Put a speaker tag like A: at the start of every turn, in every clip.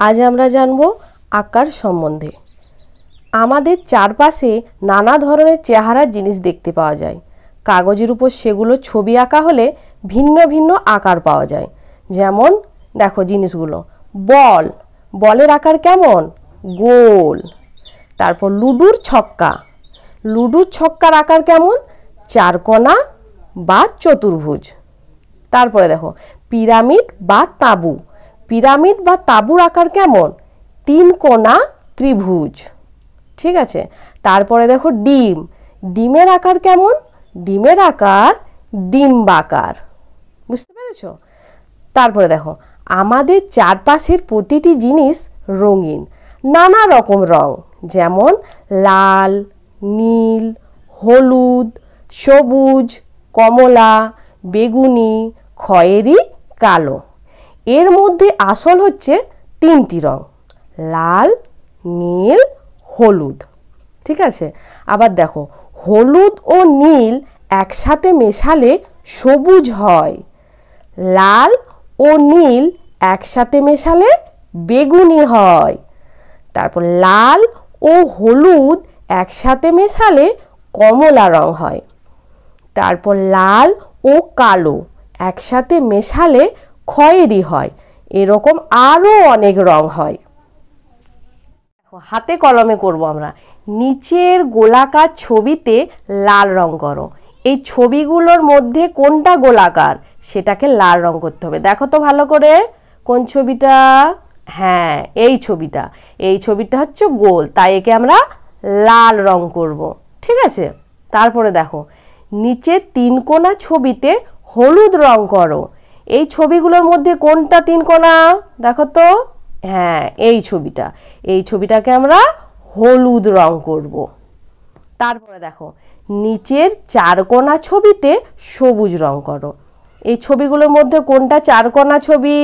A: আজ আমরা জানব আকার সম্বন্ধে। আমাদের চারপাশে নানা ধরনের চেহারার জিনিস দেখতে পাওয়া যায়। কাগজের উপর সেগুলো ছবি আঁকা হলে ভিন্ন ভিন্ন আকার পাওয়া যায়। যেমন দেখো জিনিসগুলো, বল, বলের আকার কেমন? গোল। তারপর লুডুর ছক্কা, লুডুর ছক্কার আকার কেমন? চারকোনা বা চতুর্ভুজ। তারপরে দেখো পিরামিড বা তাঁবু, পিরামিড বা তাঁবুর আকার কেমন? তিন কোনা ত্রিভুজ। ঠিক আছে। তারপরে দেখো ডিম, ডিমের আকার কেমন? ডিমের আকার ডিম্বাকার। বুঝতে পেরেছো? তারপরে দেখো আমাদের চারপাশের প্রতিটি জিনিস রঙিন, নানা রকম রং, যেমন লাল, নীল, হলুদ, সবুজ, কমলা, বেগুনি, খয়েরি, কালো। এর মধ্যে আসল হচ্ছে তিনটি রং, লাল, নীল, হলুদ। ঠিক আছে। আবার দেখো হলুদ ও নীল একসাথে মেশালে সবুজ হয়, লাল ও নীল একসাথে মেশালে বেগুনি হয়। তারপর লাল ও হলুদ একসাথে মেশালে কমলা রং হয়। তারপর লাল ও কালো একসাথে মেশালে খয়েরি হয়। এরকম আরও অনেক রং হয়। হাতে কলমে করব আমরা। নিচের গোলাকার ছবিতে লাল রং করো। এই ছবিগুলোর মধ্যে কোনটা গোলাকার সেটাকে লাল রং করতে হবে। দেখো তো ভালো করে, কোন ছবিটা? হ্যাঁ, এই ছবিটা। এই ছবিটা হচ্ছে গোল, তাই একে আমরা লাল রং করব। ঠিক আছে। তারপরে দেখো নিচে তিন কোনা ছবিতে হলুদ রং করো। এই ছবিগুলোর মধ্যে কোনটা তিন কোনা? দেখো তো, হ্যাঁ, এই ছবিটা। এই ছবিটাকে আমরা হলুদ রং করব। তারপরে দেখো নিচের চারকোনা ছবিতে সবুজ রং করো। এই ছবিগুলোর মধ্যে কোনটা চারকোনা ছবি?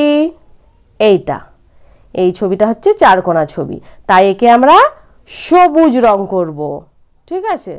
A: এইটা। এই ছবিটা হচ্ছে চারকোনা ছবি, তাই একে আমরা সবুজ রং করব। ঠিক আছে।